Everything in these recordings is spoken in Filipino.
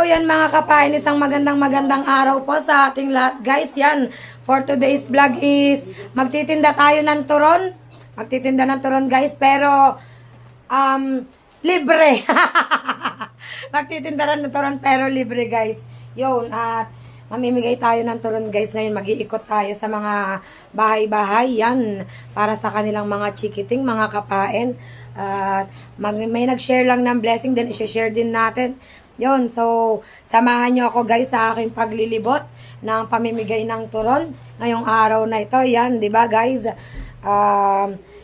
yan mga kapain, isang magandang araw po sa ating lahat guys. Yan, for today's vlog is magtitinda tayo ng turon. Magtitinda ng turon guys, pero libre. Magtitinda ng turon pero libre guys. Yun, at mamimigay tayo ng turon guys. Ngayon mag-iikot tayo sa mga bahay-bahay yan para sa kanilang mga chikiting, mga kapain. At may nag-share lang ng blessing, then i-share din natin. Yun, so samahan nyo ako guys sa aking paglilibot ng pamimigay ng turon ngayong araw na ito. Yan, di ba guys?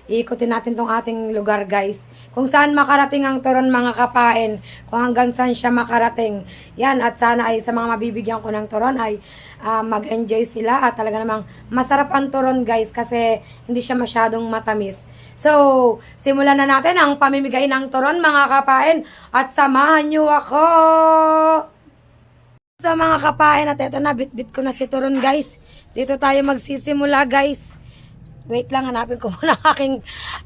Iikutin natin tong ating lugar guys. Kung saan makarating ang turon mga kapain, kung hanggang saan siya makarating. Yan, at sana ay sa mga mabibigyan ko ng turon ay mag-enjoy sila at talaga namang masarap ang turon guys kasi hindi siya masyadong matamis. So, simulan na natin ang pamimigay ng turon mga kapain at samahan nyo ako! So mga kapain, at eto na, bit-bit ko na si turon guys. Dito tayo magsisimula guys. Wait lang, hanapin ko muna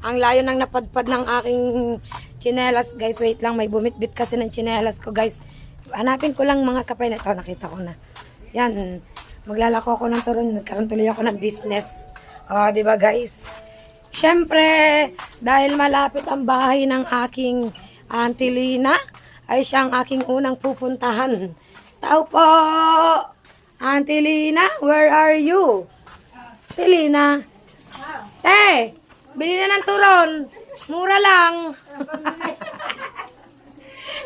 ang layo ng napadpad ng aking tsinelas guys. Wait lang, may bumit-bit kasi ng tsinelas ko guys. Hanapin ko lang mga kapain. Ito, nakita ko na. Yan, maglalako ako ng turon. Nagkaroon tuloy ako ng business. O, diba guys? Siyempre, dahil malapit ang bahay ng aking Auntie Lina, ay siya ang aking unang pupuntahan. Tao po! Auntie Lina, where are you? Auntie Lina? Te, bili na ng turon. Mura lang.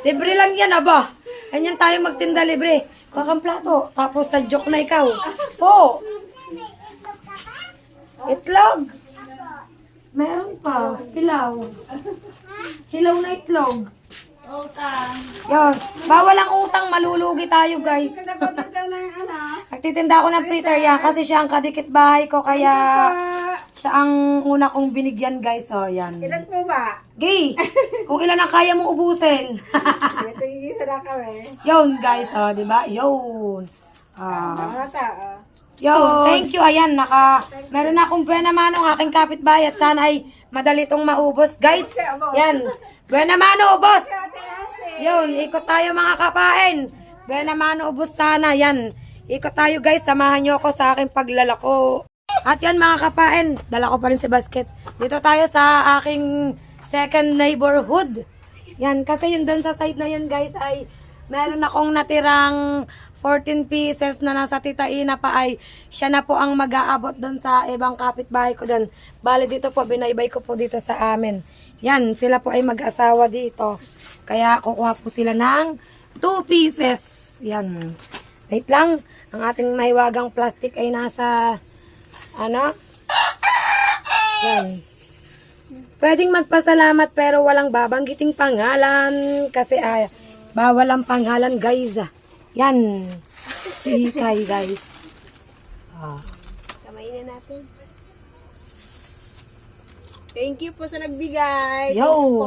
Libre lang yan, aba. Ganyan tayo magtinda libre. Kuha kang plato. Tapos sa joke na ikaw. Po. Itlog. Meron pa. Hilaw. Hilaw na itlog. Yan. Bawal ang utang. Malulugi tayo, guys. Nagtitinda ako ng fritter yan kasi siya ang kadikit bahay ko. Kaya siya ang una kong binigyan, guys. O, yan. Ilan po ba? Gay! Kung ilan ang kaya mong ubusin. Ito yung isa na kami. Yun, guys. O, diba? Yun. Mga tao. Yo, thank you. Ayan, meron na akong buena mano ng aking kapitbahay at sana ay madali itong maubos. Guys, yan. Buena mano, ubos. Yun, ikot tayo mga kapain. Buena mano, ubos sana. Yan. Ikot tayo guys. Samahan nyo ako sa aking paglalako. At yan mga kapain, dala ko pa rin si basket. Dito tayo sa aking second neighborhood. Yan, kasi yun doon sa side na yun guys ay meron akong natirang 14 pieces na nasa Tita Ina pa ay siya na po ang mag-aabot doon sa ibang kapitbahay ko doon. Bale dito po, binaybay ko po dito sa amin. Yan, sila po ay mag-asawa dito. Kaya kukuha po sila ng 2 pieces. Yan. Wait lang, ang ating mahiwagang plastic ay nasa, yan. Pwedeng magpasalamat pero walang babanggiting pangalan kasi bawal ang pangalan guys. Yan. Si Kai, guys. Kamainin natin. Thank you po sa nagbigay. Yo.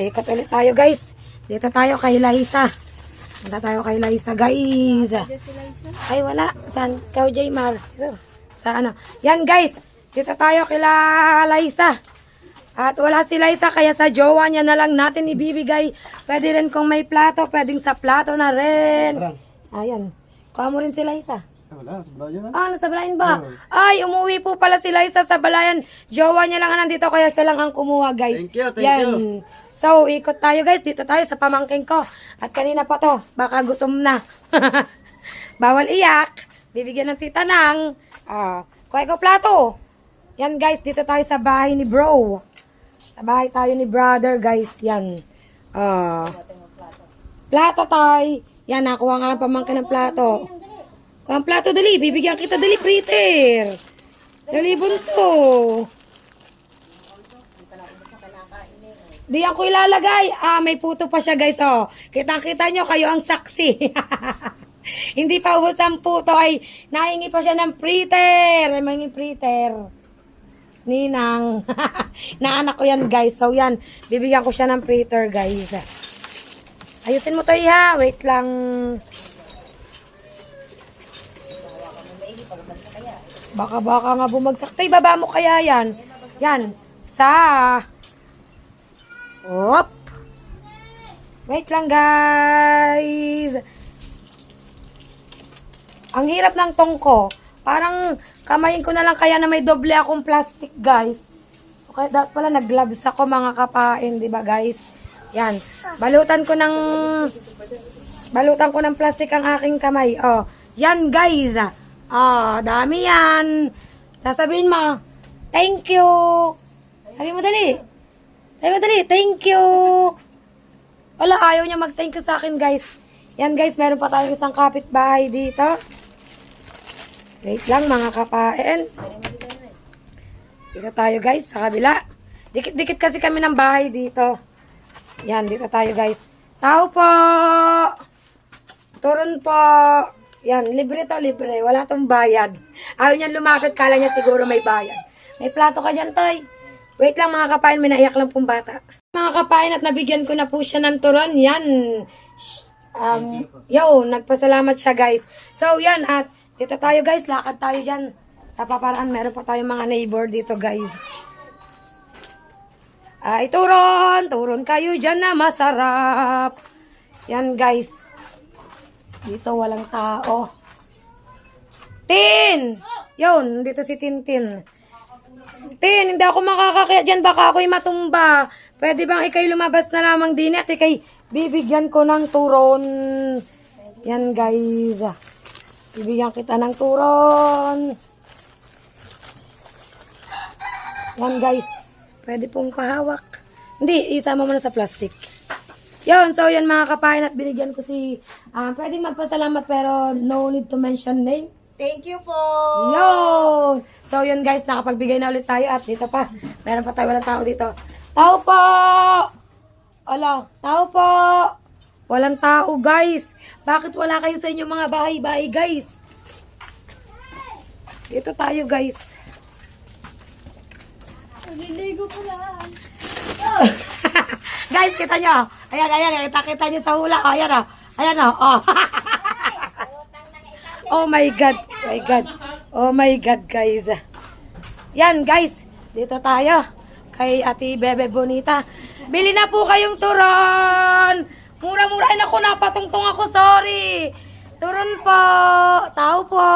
Ikot ulit tayo, guys. Dito tayo kay Liza. Dito tayo kay Liza, guys. Ay, wala. Saan? Ikaw, Jaymar. Sa ano? Yan, guys. Dito tayo kay Liza. At wala si Liza, kaya sa jowa niya na lang natin ibibigay. Pwede rin kung may plato, pwedeng sa plato na rin. Ayan. Kuha mo rin si Liza. Wala, sa balayan na. Nasa balayan ba? Ay, umuwi po pala si Liza sa balayan. Jowa niya lang nandito, kaya siya lang ang kumuha, guys. Thank you, Yan. So, ikot tayo, guys. Dito tayo sa pamangking ko. At kanina pa to, baka gutom na. Bawal iyak. Bibigyan ng tita ng kuha ko plato. Yan, guys. Dito tayo sa bahay ni bro. Sa bahay tayo ni brother, guys. Yan. Plato tayo. Yan, nakuha nga ang pamangkin ng plato. Kuha ang plato, dali. Bibigyan kita, dali, Peter. Dali, bunso. Diyan ko ilalagay. May puto pa siya, guys. Kitang-kita nyo, kayo ang saksi. Hindi pa ubos ang puto. Ay, nahingi pa siya ng Peter. Ay, mahingi Peter. Ninang. Naanak ko yan, guys. So, yan. Bibigyan ko siya ng Peter, guys. Ayusin mo to, ha. Wait lang. Baka nga bumagsak. Tay, baba mo kaya yan. Yan. Sa. Op. Wait lang, guys. Ang hirap ng tongko. Parang kamayin ko na lang kaya na may doble akong plastic, guys. Okay, dapat pala nag-gloves ako mga kapain, di ba, guys? Yan. Balutan ko ng plastic ang aking kamay. Oh, yan, guys. Oh, dami yan. Sasabihin mo, thank you. Sabi mo dali. Thank you. Wala, ayaw niya mag-thank you sa akin, guys. Yan, guys, meron pa tayong isang kapitbahay dito. Wait lang, mga kapain. Dito tayo, guys, sa kabila. Dikit-dikit kasi kami ng bahay dito. Yan, dito tayo, guys. Tao po! Turon po! Yan, libre to, libre. Wala tong bayad. Ayaw niya lumapit, kala niya siguro may bayad. May plato ka dyan, Toy. Wait lang, mga kapain, may naiyak lang pong bata. Mga kapain, at nabigyan ko na po siya ng turon. Yan. Nagpasalamat siya, guys. So, yan, at dito tayo, guys. Lakad tayo dyan. Sa paparaan, meron pa tayong mga neighbor dito, guys. Ay, turon kayo dyan na masarap. Yan, guys. Dito walang tao. Tin! Yun, dito si Tintin. Tin, hindi ako makakakaya dyan. Baka ako'y matumba. Pwede bang ikay lumabas na lamang din at ikay bibigyan ko ng turon. Yan, guys. Bibigyan kita ng turon. Yan, guys. Pwede pong pahawak. Hindi, isama mo na sa plastic. Yun, so yan mga kapain at binigyan ko si... pwedeng magpasalamat pero no need to mention name. Thank you po. Yun! So yun guys, nakapagbigay na ulit tayo at dito pa. Meron pa tayo, walang tao dito. Tao po! Ala, tao po! Walang tao guys. Bakit wala kayo sa inyong mga bahay-bahay guys? Dito tayo guys. Naliligo ko lang. Guys, kita nyo. Ayan. Kita nyo sa hula. Oh, ayan o. Ayan o. Oh. Oh my God. Oh my God, guys. Yan, guys. Dito tayo. Kay Ate Bebe Bonita. Bili na po kayong turon. Mura-mura. Ay, naku, napatungtong ako. Sorry. Turon po. Tao po.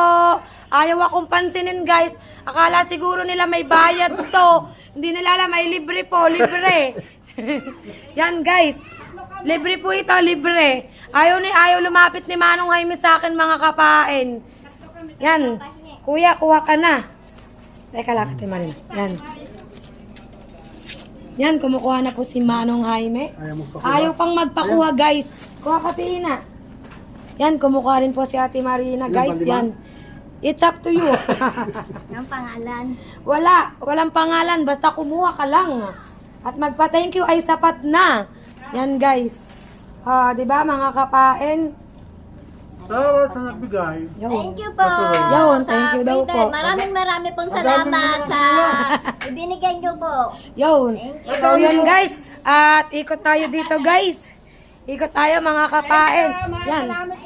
Ayaw akong pansinin, guys. Akala siguro nila may bayad to. Hindi nila alam, may libre po. Libre. Yan guys, libre po ito, libre. Ayaw lumapit ni Manong Jaime sa akin mga kapain. Yan, kuya, kuha ka na. Teka lang, Ate Marina. Yan, kumukuha na po si Manong Jaime. Ayaw pang magpakuha guys. Kuha ka, Tina. Yan, kumukuha rin po si Ate Marina guys. Yan, it's up to you. Ang pangalan? Walang pangalan, basta kumuha ka lang. At magpa-thank you ay sapat na. Yan guys. 'Di ba mga kapain? Tawad na nagbigay. Thank you po. Yun, thank you daw po. Maraming pong salamat sa ibinigay niyo po. Yun. So yun guys. At ikot tayo dito guys. Ikot tayo mga kapain. Yan. Salamat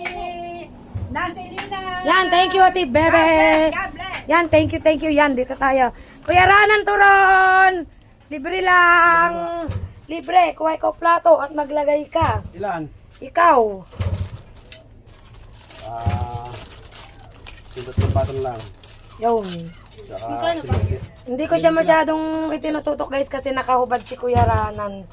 Nasilina. Yan, thank you Ate Bebe. Yan, thank you. Yan, dito tayo. Kuya Ranan Turon. Libre lang. Libre. Kuha ikaw plato at maglagay ka. Ilan? Ikaw. Sindot ng patong lang. Yun. Saka sinusi. Hindi ko siya masyadong itinututok guys kasi nakahubad si Kuya Ranan.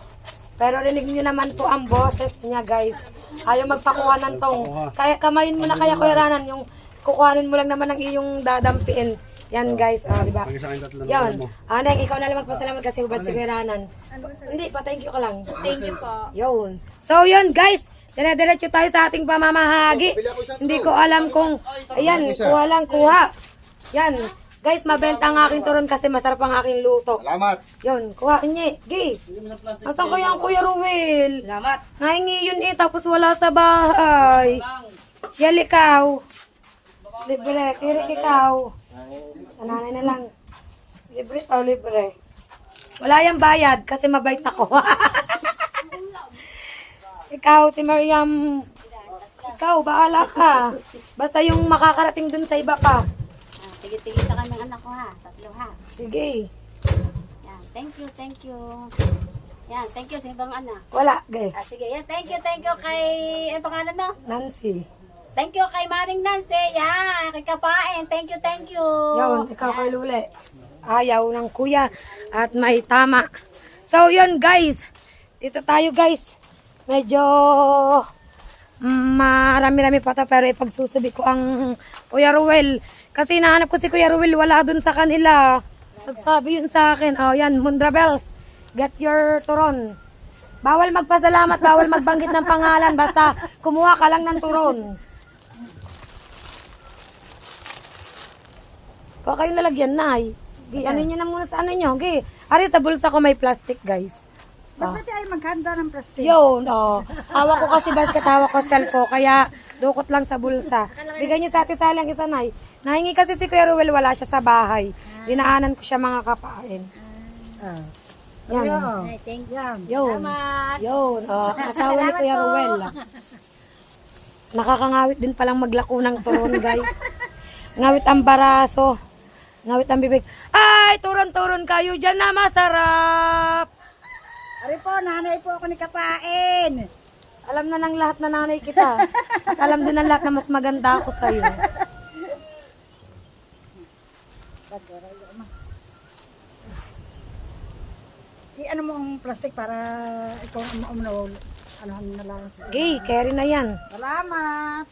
Pero rinig nyo naman po ang boses niya guys. Ayaw magpakuha ng tong. Kaya kamayin mo na kaya Kuya Ranan yung kukuhanin mo lang naman ang iyong dadampiin. Yan guys, di ba? Yan. Neng, ikaw na lang magpasalamat kasi hubad si Kuya Ranan. Hindi pa, thank you ka lang. Thank you po. Yun. So yun guys, dire-diretso tayo sa ating pamamahagi. Hindi ko alam kung, ayan, kuha. Yan. Guys, mabenta ang aking turon kasi masarap ang aking luto. Salamat. Yun, kuhain niya. Gay. Asan kaya ang Kuya Ruel? Salamat. Nahingi yun tapos wala sa bahay. Yal ikaw. Libre, tirik ikaw. Sananay na lang. Libre to, libre. Wala yung bayad kasi mabait ako. Ikaw, Timariam. Ikaw, bahala ka. Basta yung makakarating dun sa iba pa. Tigil-tigil sa kanyang anak ko ha. 3 ha. Sige. Yan. Thank you. Yan, thank you. Sino bang ana? Wala, gay. Sige, yan. Thank you kay, ang pangalan no? Nancy. Thank you kay Maring Nancy. Yan, kay Kapain. Thank you. Yun, ikaw kay Lule. Ayaw ng kuya at may tama. So, yun guys. Dito tayo guys. Medyo marami-rami pa to pero ipagsusubi ko ang Kuya Ruel. Kasi nahanap ko si Kuya Ruel, wala dun sa kanila. Nagsabi yun sa akin. Oh, yan, Mundra Bells. Get your turon. Bawal magpasalamat, bawal magbanggit ng pangalan. Basta kumuha ka lang ng turon. Baka kayong lalagyan na ay. Ano nyo na muna sa ano nyo. Okay. Ari, sa bulsa ko may plastic, guys. Bakit ay maghanda ng plastic? Yun, hawak ko kasi basket, hawak ko cellphone. Kaya, dukot lang sa bulsa. Bigay niyo sa ate Salang isa, Nay. Nahingi kasi si Kuya Ruel, wala siya sa bahay. Dinaanan ko siya mga kapain. Yan. Ay, thank you. Yan. Yun. Yun. Asawa ni Kuya Ruel. Nakakangawit din palang maglako ng turon, guys. Ngawit ang baraso. Ngawit ang bibig. Ay, turon-turon kayo dyan na masarap. Ari po, nanay po ako ni Kapain. Alam na ng lahat na nanay kita. At alam din ng lahat na mas maganda ako sa'yo. I-ano mo ang plastic para ikaw ang ano na lang. Okay, carry na yan. Salamat.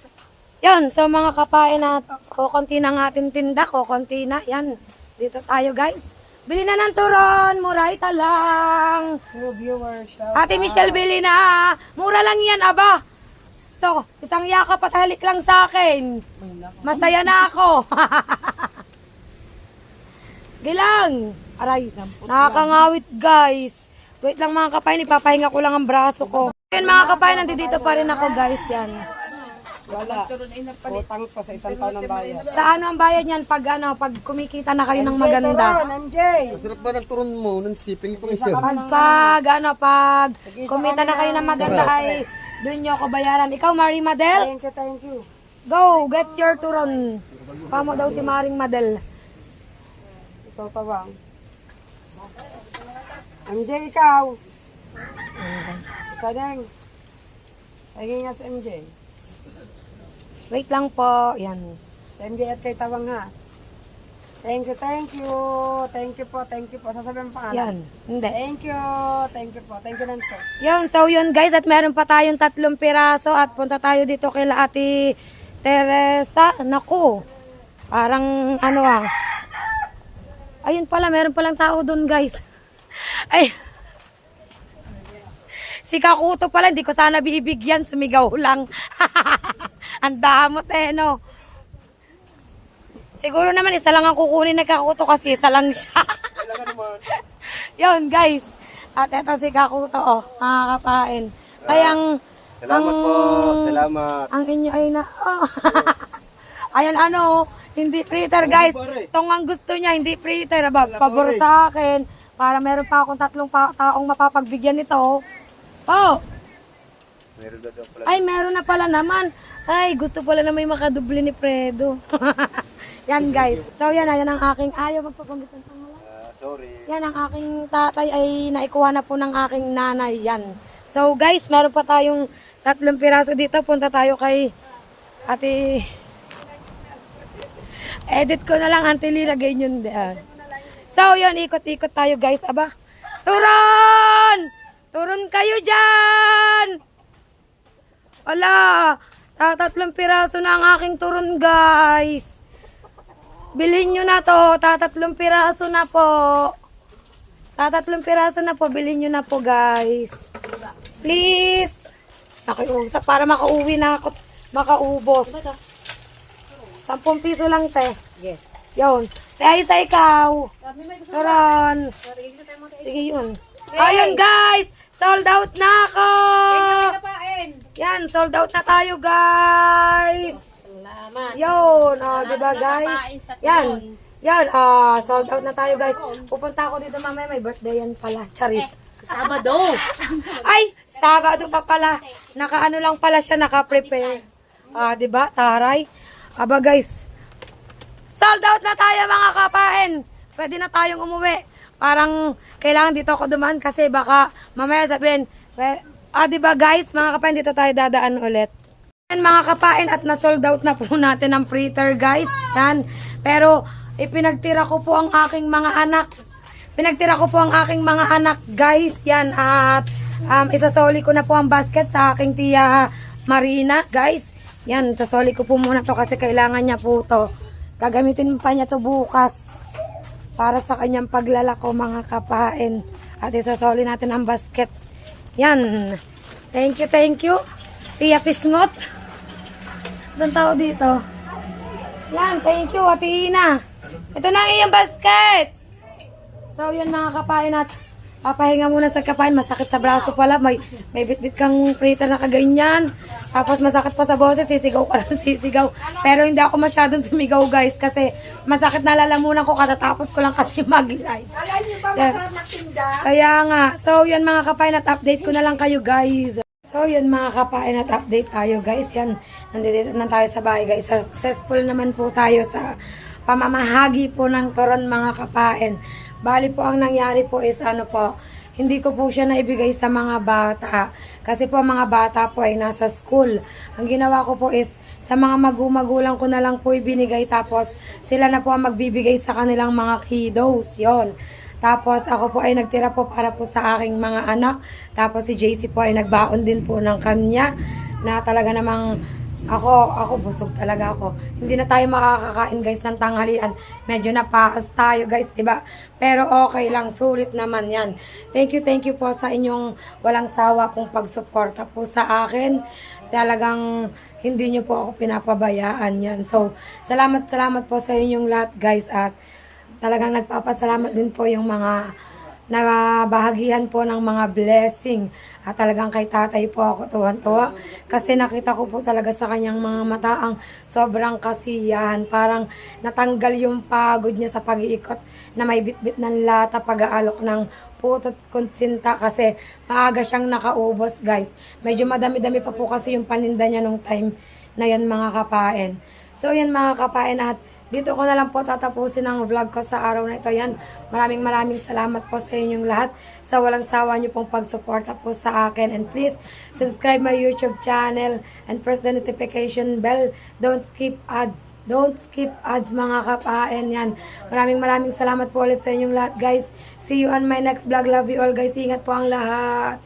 Yan, so mga kapain na kukunti na ng ating tinda, kukunti na. Yan, dito tayo guys. Bili na ng turon, murayta lang. Hello viewers. Ate Michelle, bili na. Mura lang yan, aba. So, isang yakap at halik lang sa akin. Masaya na ako. Gilang. Aray, nakakangawit guys. Wait lang mga kapain, ipapahinga ko lang ang braso ko. Yan mga kapain, nandito pa rin ako guys, yan. Wala. Utang pa sa isang taon ng bayad. Sa ano ang bayad niyan pag pag kumikita na kayo ng maganda? MJ. Masarap ba ng turon mo? Nang siping ko isa. Pag kumita na kayo ng maganda ay doon niyo ako bayaran. Ikaw, Marie Madel, Thank you. go, get your turon. Pamo daw si Maring Madel. Ikaw pa ba? MJ, ikaw. Sadeng. Lagi nga sa MJ. Wait lang po, yan. Sa MJ at kay Tawang ha. Thank you. Thank you po. Sasabihin pa nga. Yan, hindi. Thank you po. Thank you, Nanso. Yun, so yun guys, at meron pa tayong 3 piraso at punta tayo dito kay Ate Teresa. Naku, parang ayun pala, meron palang tao doon guys. Ay, si Kakuto pala, hindi ko sana bibigyan, sumigaw lang. Ang damot no. Siguro naman isa lang ang kukunin na Kakuto kasi isa lang siya. Yun guys. At eto si Kakuto, makakapain. Kayang, Salamat po. Salamat. ang inyo ay ayan hindi fritter guys. Itong ang gusto niya, hindi fritter. Pabor sa akin. Para meron pa akong 3 taong mapapagbigyan nito. Oh! Meron na daw pala. Ay, meron na pala naman. Ay, gusto pala na may makaduble ni Fredo. Yan guys. So yan ang aking, ayaw magpapanggit ng pangalan. Sorry. Yan ang aking tatay ay naikuha na po ng aking nanay. Yan. So guys, meron pa tayong 3 piraso dito. Punta tayo kay Ate... Edit ko na lang, Auntie Lee, lagay yun diyan. So yun, ikot-ikot tayo guys. Aba, turon! Turon kayo dyan! Wala, 3 piraso na ang aking turon guys. Bilhin nyo na to, 3 piraso na po. 3 piraso na po, bilhin nyo na po guys. Please. Nakiusap para makauwi na ako, makaubos. 10 piso lang te. Yes. Yun. Ay, sa ikaw. Turon. Sige yun. Ayun guys, sold out na ako. Yan, sold out na tayo guys. Yun, diba guys? Yan, sold out na tayo guys. Pupunta ako dito mamaya, may birthday yan pala. Charis. Sabado. Ay, Sabado pa pala. Nakaano lang pala siya, naka-prepare. Diba? Taray. Aba guys, sold out na tayo mga kapain. Pwede na tayong umuwi. Parang kailangan dito ako dumaan kasi baka mamaya sabihin, diba guys, mga kapain, dito tayo dadaan ulit. Yan mga kapain, at na-sold out na po natin ang fritter guys. Yan. Pero, ipinagtira ko po ang aking mga anak. Guys. Yan. At, isasoli ko na po ang basket sa aking tiya Marina, guys. Yan, sasoli ko po muna to kasi kailangan niya po to. Gagamitin pa niya to bukas para sa kanyang paglalako mga kapain. At isasoli natin ang basket. Yan. Thank you. Tia Pisngot. Saan tao dito? Yan, thank you, Ate Ina. Ito na ang iyong basket. So, yan mga kapain at papahinga muna sa kapain. Masakit sa braso pala. May bit-bit kang fritter na kaganyan. Tapos masakit pa sa boses. Sisigaw ka lang, sisigaw. Pero hindi ako masyadong sumigaw guys. Kasi masakit na lalamunan ko. Katatapos ko lang kasi mag-live. Kaya nga. So, yan mga kapain at update ko na lang kayo guys. So, yun mga kapain at update tayo guys. Yan, nandito na tayo sa bahay guys. Successful naman po tayo sa pamamahagi po ng turon mga kapain. Bali po ang nangyari po is hindi ko po siya naibigay sa mga bata. Kasi po ang mga bata po ay nasa school. Ang ginawa ko po is sa mga magulang ko na lang po ibinigay. Tapos sila na po ang magbibigay sa kanilang mga kiddos. Yon. Tapos ako po ay nagtira po para po sa aking mga anak. Tapos si JC po ay nagbaon din po ng kanya na talaga namang ako busog talaga ako. Hindi na tayo makakakain guys ng tanghalian. Medyo napaas tayo guys, 'di ba? Pero okay lang, sulit naman 'yan. Thank you po sa inyong walang sawa pong pagsuporta po sa akin. Talagang hindi niyo po ako pinapabayaan 'yan. So, salamat po sa inyong lahat guys at talagang nagpapasalamat din po yung mga nabahagihan po ng mga blessing. At talagang kay tatay po ako tuwan-tuwa. Kasi nakita ko po talaga sa kanyang mga mata ang sobrang kasiyahan. Parang natanggal yung pagod niya sa pag-iikot na may bitbit ng lata, pag-aalok ng putot konsinta kasi maaga siyang nakaubos guys. Medyo madami-dami pa po kasi yung paninda niya nung time na yan mga kapain. So yan mga kapain at dito ko na lang po tatapusin ang vlog ko sa araw na ito. Yan, maraming salamat po sa inyong lahat sa walang sawa niyo pong pagsuporta po sa akin. And please, subscribe my YouTube channel and press the notification bell. Don't skip ads mga kapain. Yan, maraming salamat po ulit sa inyong lahat guys. See you on my next vlog. Love you all guys. Ingat po ang lahat.